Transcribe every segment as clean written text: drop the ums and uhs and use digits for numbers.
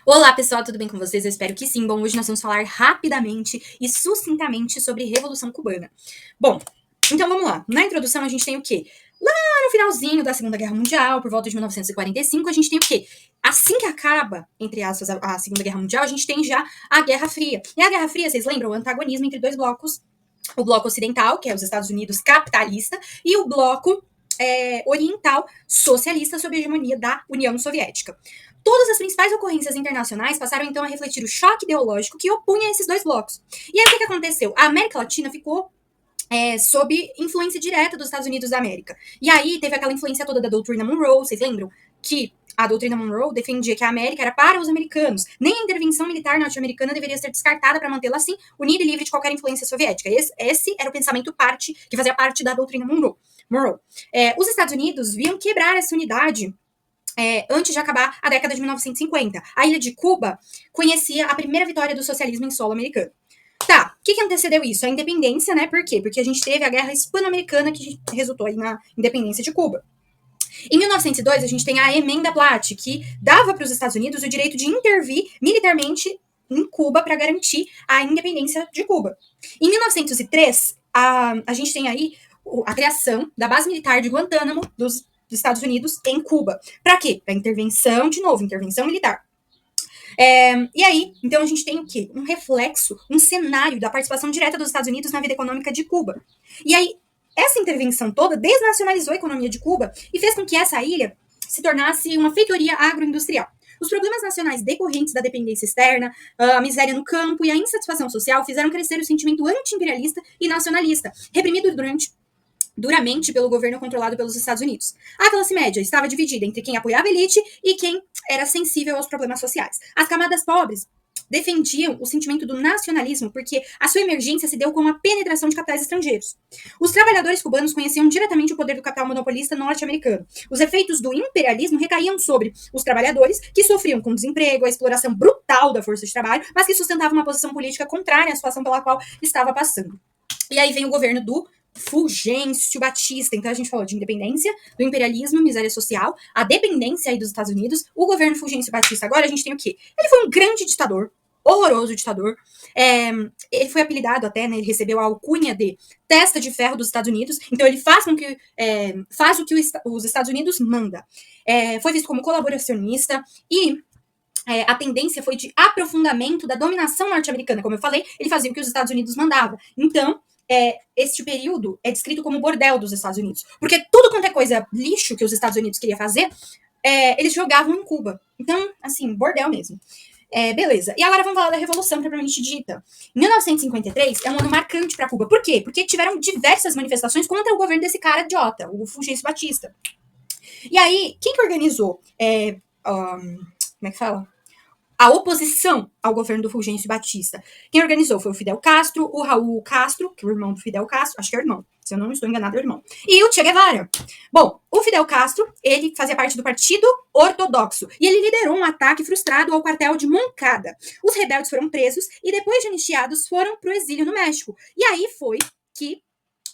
Olá pessoal, tudo bem com vocês? Eu espero que sim. Bom, hoje nós vamos falar rapidamente e sucintamente sobre Revolução Cubana. Bom, então vamos lá. Na introdução a gente tem o quê? Lá no finalzinho da Segunda Guerra Mundial, por volta de 1945, a gente tem o quê? Assim que acaba, entre aspas, a Segunda Guerra Mundial, a gente tem já a Guerra Fria. E a Guerra Fria, vocês lembram? O antagonismo entre dois blocos. O bloco ocidental, que é os Estados Unidos capitalista, e o bloco oriental socialista sob a hegemonia da União Soviética. Todas as principais ocorrências internacionais passaram então a refletir o choque ideológico que opunha esses dois blocos. E aí o que aconteceu? A América Latina ficou sob influência direta dos Estados Unidos da América. E aí teve aquela influência toda da doutrina Monroe, vocês lembram? Que a doutrina Monroe defendia que a América era para os americanos. Nem a intervenção militar norte-americana deveria ser descartada para mantê-la assim, unida e livre de qualquer influência soviética. Esse era o pensamento que fazia parte da doutrina Monroe. Os Estados Unidos viam quebrar essa unidade antes de acabar a década de 1950. A ilha de Cuba conhecia a primeira vitória do socialismo em solo americano. Tá, o que antecedeu isso? A independência, né? Por quê? Porque a gente teve a guerra hispano-americana que resultou aí na independência de Cuba. Em 1902, a gente tem a Emenda Platt, que dava para os Estados Unidos o direito de intervir militarmente em Cuba para garantir a independência de Cuba. Em 1903, a gente tem aí a criação da base militar de Guantánamo dos Estados Unidos em Cuba. Para quê? Para intervenção, de novo, intervenção militar. E aí, então a gente tem o quê? Um reflexo, um cenário da participação direta dos Estados Unidos na vida econômica de Cuba. E aí, essa intervenção toda desnacionalizou a economia de Cuba e fez com que essa ilha se tornasse uma feitoria agroindustrial. Os problemas nacionais decorrentes da dependência externa, a miséria no campo e a insatisfação social fizeram crescer o sentimento anti-imperialista e nacionalista, reprimido duramente pelo governo controlado pelos Estados Unidos. A classe média estava dividida entre quem apoiava a elite e quem era sensível aos problemas sociais. As camadas pobres defendiam o sentimento do nacionalismo porque a sua emergência se deu com a penetração de capitais estrangeiros. Os trabalhadores cubanos conheciam diretamente o poder do capital monopolista norte-americano. Os efeitos do imperialismo recaíam sobre os trabalhadores, que sofriam com desemprego, a exploração brutal da força de trabalho, mas que sustentavam uma posição política contrária à situação pela qual estava passando. E aí vem o governo do Fulgêncio Batista. Então a gente falou de independência, do imperialismo, miséria social, a dependência aí dos Estados Unidos, o governo Fulgêncio Batista. Agora a gente tem o quê? Ele foi um grande ditador, horroroso ditador. Ele foi apelidado até, né? Ele recebeu a alcunha de testa de ferro dos Estados Unidos. Então ele faz o que os Estados Unidos manda. Foi visto como colaboracionista e a tendência foi de aprofundamento da dominação norte-americana. Como eu falei, ele fazia o que os Estados Unidos mandavam. Então, este período é descrito como o bordel dos Estados Unidos. Porque tudo quanto é coisa lixo que os Estados Unidos queriam fazer, eles jogavam em Cuba. Então, assim, bordel mesmo. Beleza. E agora vamos falar da Revolução propriamente dita. 1953 é um ano marcante para Cuba. Por quê? Porque tiveram diversas manifestações contra o governo desse cara idiota, o Fulgêncio Batista. E aí, quem que organizou? Como é que fala? A oposição ao governo do Fulgêncio Batista. Quem organizou foi o Fidel Castro, o Raul Castro, que é o irmão do Fidel Castro, acho que é o irmão, se eu não estou enganado, é o irmão, e o Che Guevara. Bom, o Fidel Castro, ele fazia parte do Partido Ortodoxo, e ele liderou um ataque frustrado ao quartel de Moncada. Os rebeldes foram presos e, depois de anistiados, foram para o exílio no México. E aí foi que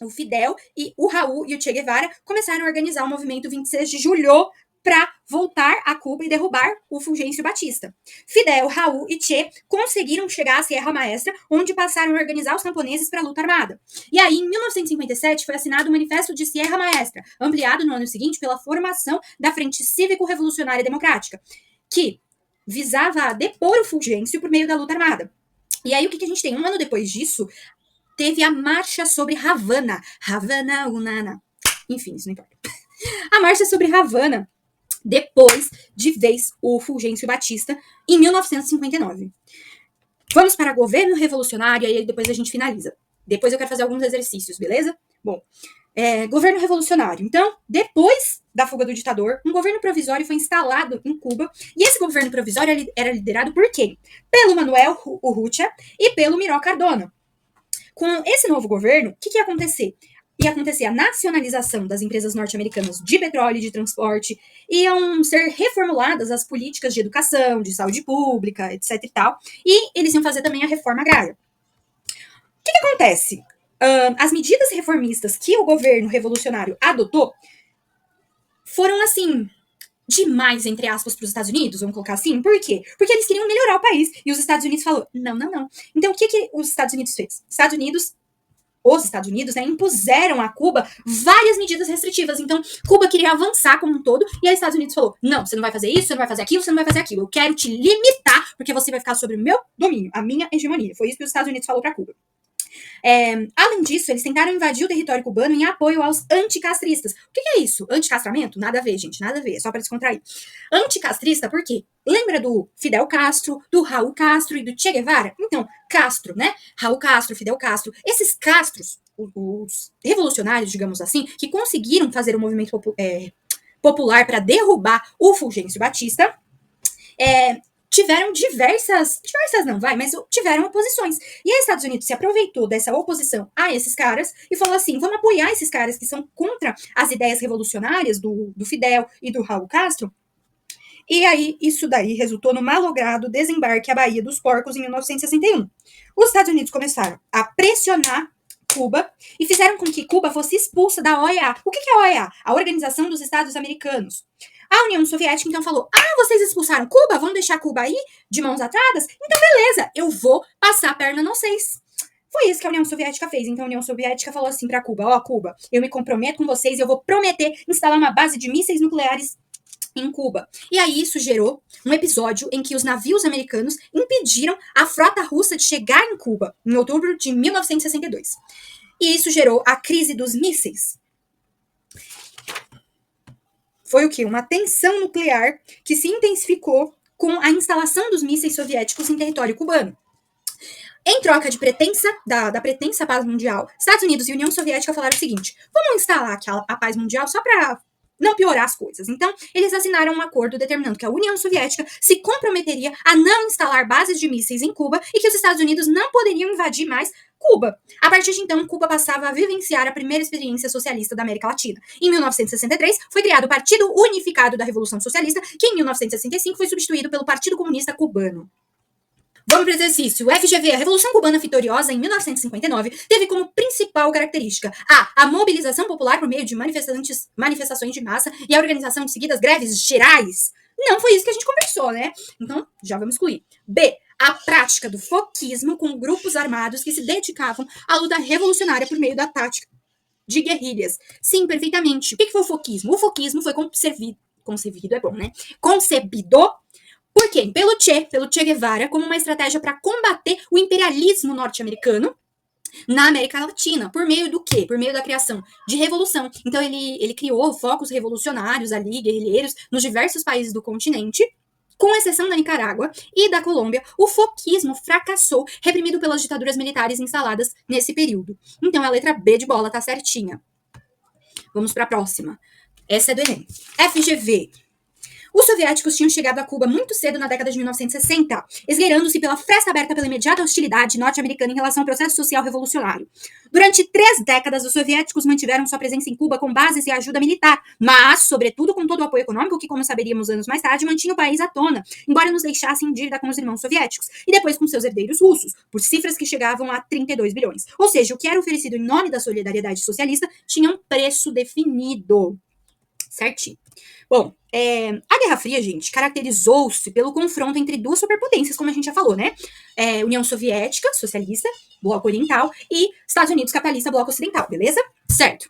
o Fidel e o Raul e o Che Guevara começaram a organizar o movimento 26 de julho para voltar a Cuba e derrubar o Fulgêncio Batista. Fidel, Raul e Che conseguiram chegar à Sierra Maestra, onde passaram a organizar os camponeses para a luta armada. E aí, em 1957, foi assinado o Manifesto de Sierra Maestra, ampliado no ano seguinte pela formação da Frente Cívico-Revolucionária Democrática, que visava depor o Fulgêncio por meio da luta armada. E aí, o que a gente tem? Um ano depois disso, teve a Marcha sobre Havana. Havana, Unana. Enfim, isso não importa. A Marcha sobre Havana, depois de vez o Fulgêncio Batista, em 1959. Vamos para governo revolucionário, e aí depois a gente finaliza. Depois eu quero fazer alguns exercícios, beleza? Bom, governo revolucionário. Então, depois da fuga do ditador, um governo provisório foi instalado em Cuba, e esse governo provisório era liderado por quem? Pelo Manuel Urrutia e pelo Miró Cardona. Com esse novo governo, o que ia acontecer? Ia acontecer a nacionalização das empresas norte-americanas de petróleo e de transporte, iam ser reformuladas as políticas de educação, de saúde pública, etc e tal, e eles iam fazer também a reforma agrária. O que acontece? As medidas reformistas que o governo revolucionário adotou foram, assim, demais, entre aspas, para os Estados Unidos, vamos colocar assim. Por quê? Porque eles queriam melhorar o país. E os Estados Unidos falou, não, não, não. Então, o que os Estados Unidos fez? Os Estados Unidos, né, impuseram a Cuba várias medidas restritivas. Então, Cuba queria avançar como um todo, e aí os Estados Unidos falou, não, você não vai fazer isso, você não vai fazer aquilo, você não vai fazer aquilo. Eu quero te limitar, porque você vai ficar sobre o meu domínio, a minha hegemonia. Foi isso que os Estados Unidos falou para Cuba. Além disso, eles tentaram invadir o território cubano em apoio aos anticastristas. O que é isso? Anticastramento? Nada a ver, gente, nada a ver, é só para descontrair. Anticastrista, por quê? Lembra do Fidel Castro, do Raul Castro e do Che Guevara? Então, Castro, né? Raul Castro, Fidel Castro. Esses Castros, os revolucionários, digamos assim, que conseguiram fazer o movimento popular para derrubar o Fulgêncio Batista, tiveram tiveram oposições. E aí, os Estados Unidos se aproveitou dessa oposição a esses caras e falou assim: vamos apoiar esses caras que são contra as ideias revolucionárias do Fidel e do Raul Castro. E aí, isso daí resultou no malogrado desembarque à Baía dos Porcos em 1961. Os Estados Unidos começaram a pressionar Cuba e fizeram com que Cuba fosse expulsa da OEA. O que é a OEA? A Organização dos Estados Americanos. A União Soviética, então, falou, vocês expulsaram Cuba? Vão deixar Cuba aí, de mãos atadas? Então, beleza, eu vou passar a perna nos vocês. Foi isso que a União Soviética fez. Então, a União Soviética falou assim para Cuba, Cuba, eu me comprometo com vocês, eu vou prometer instalar uma base de mísseis nucleares em Cuba. E aí isso gerou um episódio em que os navios americanos impediram a frota russa de chegar em Cuba, em outubro de 1962. E isso gerou a crise dos mísseis. Foi o quê? Uma tensão nuclear que se intensificou com a instalação dos mísseis soviéticos em território cubano. Em troca de da pretensa paz mundial, Estados Unidos e União Soviética falaram o seguinte: vamos instalar aqui a paz mundial só para não piorar as coisas. Então, eles assinaram um acordo determinando que a União Soviética se comprometeria a não instalar bases de mísseis em Cuba e que os Estados Unidos não poderiam invadir mais Cuba. A partir de então, Cuba passava a vivenciar a primeira experiência socialista da América Latina. Em 1963, foi criado o Partido Unificado da Revolução Socialista, que em 1965 foi substituído pelo Partido Comunista Cubano. Vamos para o exercício. O FGV, a Revolução Cubana Vitoriosa, em 1959, teve como principal característica a mobilização popular por meio de manifestações de massa e a organização de seguidas greves gerais. Não foi isso que a gente conversou, né? Então, já vamos excluir. B, a prática do foquismo com grupos armados que se dedicavam à luta revolucionária por meio da tática de guerrilhas. Sim, perfeitamente. O que foi o foquismo? O foquismo foi concebido é bom, né? Concebido por quem? Pelo Che Guevara, como uma estratégia para combater o imperialismo norte-americano na América Latina. Por meio do quê? Por meio da criação de revolução. Então, ele criou focos revolucionários ali, guerrilheiros, nos diversos países do continente. Com exceção da Nicarágua e da Colômbia, o foquismo fracassou, reprimido pelas ditaduras militares instaladas nesse período. Então, a letra B de bola tá certinha. Vamos para a próxima. Essa é do Enem. FGV. Os soviéticos tinham chegado a Cuba muito cedo na década de 1960, esgueirando-se pela fresta aberta pela imediata hostilidade norte-americana em relação ao processo social revolucionário. Durante 3 décadas, os soviéticos mantiveram sua presença em Cuba com bases e ajuda militar, mas, sobretudo, com todo o apoio econômico que, como saberíamos anos mais tarde, mantinha o país à tona, embora nos deixassem em dívida com os irmãos soviéticos, e depois com seus herdeiros russos, por cifras que chegavam a 32 bilhões. Ou seja, o que era oferecido em nome da solidariedade socialista tinha um preço definido. Certinho. Bom, a Guerra Fria, gente, caracterizou-se pelo confronto entre duas superpotências, como a gente já falou, né? União Soviética, socialista, bloco oriental, e Estados Unidos, capitalista, bloco ocidental, beleza? Certo.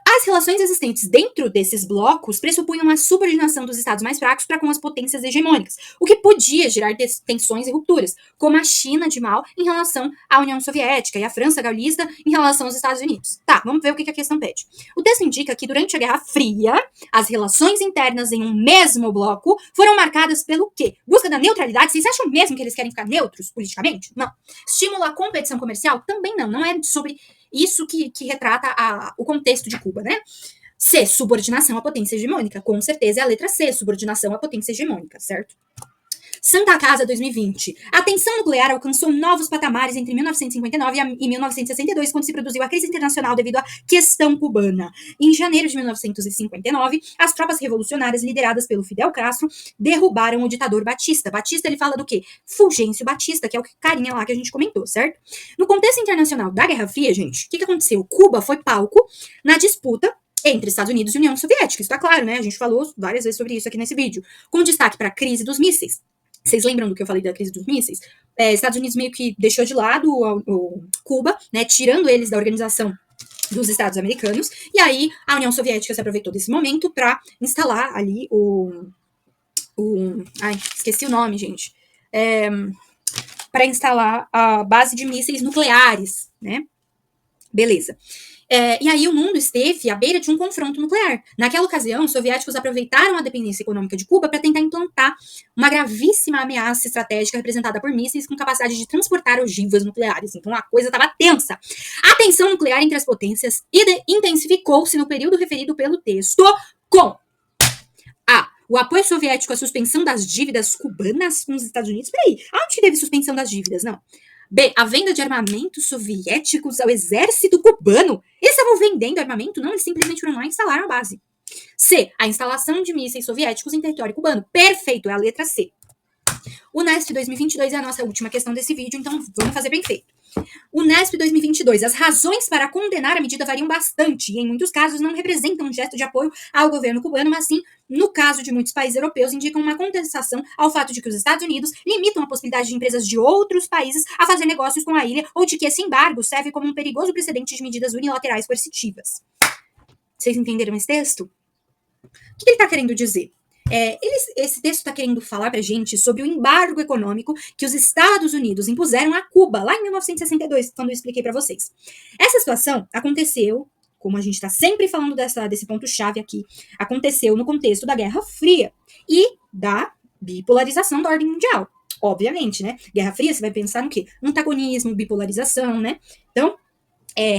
As relações existentes dentro desses blocos pressupunham a subordinação dos estados mais fracos para com as potências hegemônicas, o que podia gerar tensões e rupturas, como a China de Mao em relação à União Soviética e a França gaulista em relação aos Estados Unidos. Tá, vamos ver o que a questão pede. O texto indica que durante a Guerra Fria, as relações internas em um mesmo bloco foram marcadas pelo quê? Busca da neutralidade. Vocês acham mesmo que eles querem ficar neutros politicamente? Não. Estímulo à competição comercial? Também não. Não é sobre isso que retrata o contexto de Cuba, né? C, subordinação à potência hegemônica. Com certeza é a letra C, subordinação à potência hegemônica, certo? Santa Casa 2020. A tensão nuclear alcançou novos patamares entre 1959 e 1962, quando se produziu a crise internacional devido à questão cubana. Em janeiro de 1959, as tropas revolucionárias lideradas pelo Fidel Castro derrubaram o ditador Batista. Batista, ele fala do quê? Fulgêncio Batista, que é o carinha lá que a gente comentou, certo? No contexto internacional da Guerra Fria, gente, o que aconteceu? Cuba foi palco na disputa entre Estados Unidos e União Soviética. Isso tá claro, né? A gente falou várias vezes sobre isso aqui nesse vídeo. Com destaque para a crise dos mísseis. Vocês lembram do que eu falei da crise dos mísseis? Estados Unidos meio que deixou de lado o Cuba, né? Tirando eles da organização dos Estados americanos. E aí a União Soviética se aproveitou desse momento para instalar ali esqueci o nome, gente. Para instalar a base de mísseis nucleares, né? Beleza. E aí o mundo esteve à beira de um confronto nuclear. Naquela ocasião, os soviéticos aproveitaram a dependência econômica de Cuba para tentar implantar uma gravíssima ameaça estratégica representada por mísseis com capacidade de transportar ogivas nucleares. Então a coisa estava tensa. A tensão nuclear entre as potências intensificou-se no período referido pelo texto com A. O apoio soviético à suspensão das dívidas cubanas com os Estados Unidos. Peraí, onde teve suspensão das dívidas? Não. B. A venda de armamentos soviéticos ao exército cubano. Eles estavam vendendo armamento? Não, eles simplesmente foram lá e instalaram a base. C. A instalação de mísseis soviéticos em território cubano. Perfeito, é a letra C. O NESP 2022 é a nossa última questão desse vídeo, então vamos fazer bem feito. O NESP 2022, as razões para condenar a medida variam bastante e, em muitos casos, não representam um gesto de apoio ao governo cubano, mas sim, no caso de muitos países europeus, indicam uma contestação ao fato de que os Estados Unidos limitam a possibilidade de empresas de outros países a fazer negócios com a ilha ou de que esse embargo serve como um perigoso precedente de medidas unilaterais coercitivas. Vocês entenderam esse texto? O que ele está querendo dizer? Esse texto está querendo falar pra gente sobre o embargo econômico que os Estados Unidos impuseram a Cuba, lá em 1962, quando eu expliquei para vocês. Essa situação aconteceu, como a gente está sempre falando desse ponto-chave aqui, aconteceu no contexto da Guerra Fria e da bipolarização da ordem mundial. Obviamente, né? Guerra Fria, você vai pensar no quê? Antagonismo, bipolarização, né? Então,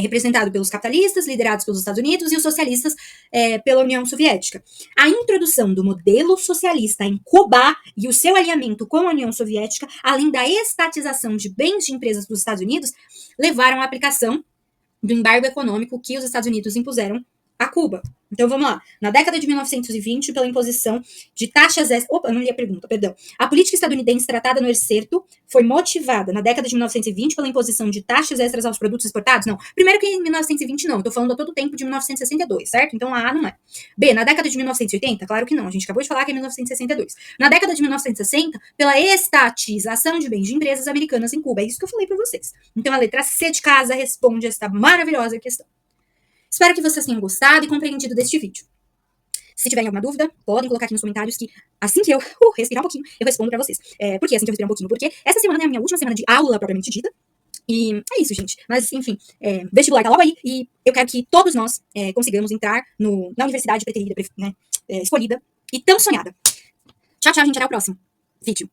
representado pelos capitalistas, liderados pelos Estados Unidos, e os socialistas pela União Soviética. A introdução do modelo socialista em Cuba e o seu alinhamento com a União Soviética, além da estatização de bens de empresas dos Estados Unidos, levaram à aplicação do embargo econômico que os Estados Unidos impuseram a Cuba. Então vamos lá. Na década de 1920, pela imposição de taxas extras. Opa, eu não li a pergunta, perdão. A política estadunidense tratada no excerto foi motivada na década de 1920 pela imposição de taxas extras aos produtos exportados? Não. Primeiro que em 1920 não, eu tô falando a todo tempo de 1962, certo? Então a A não é. B, na década de 1980? Claro que não, a gente acabou de falar que é 1962. Na década de 1960, pela estatização de bens de empresas americanas em Cuba. É isso que eu falei pra vocês. Então a letra C de casa responde esta maravilhosa questão. Espero que vocês tenham gostado e compreendido deste vídeo. Se tiverem alguma dúvida, podem colocar aqui nos comentários que assim que eu respirar um pouquinho, eu respondo pra vocês. Por que assim que eu respirar um pouquinho? Porque essa semana é a minha última semana de aula propriamente dita. E é isso, gente. Mas, enfim, vestibular tá logo aí e eu quero que todos nós consigamos entrar na universidade preferida, né, escolhida e tão sonhada. Tchau, tchau, gente. Até o próximo vídeo.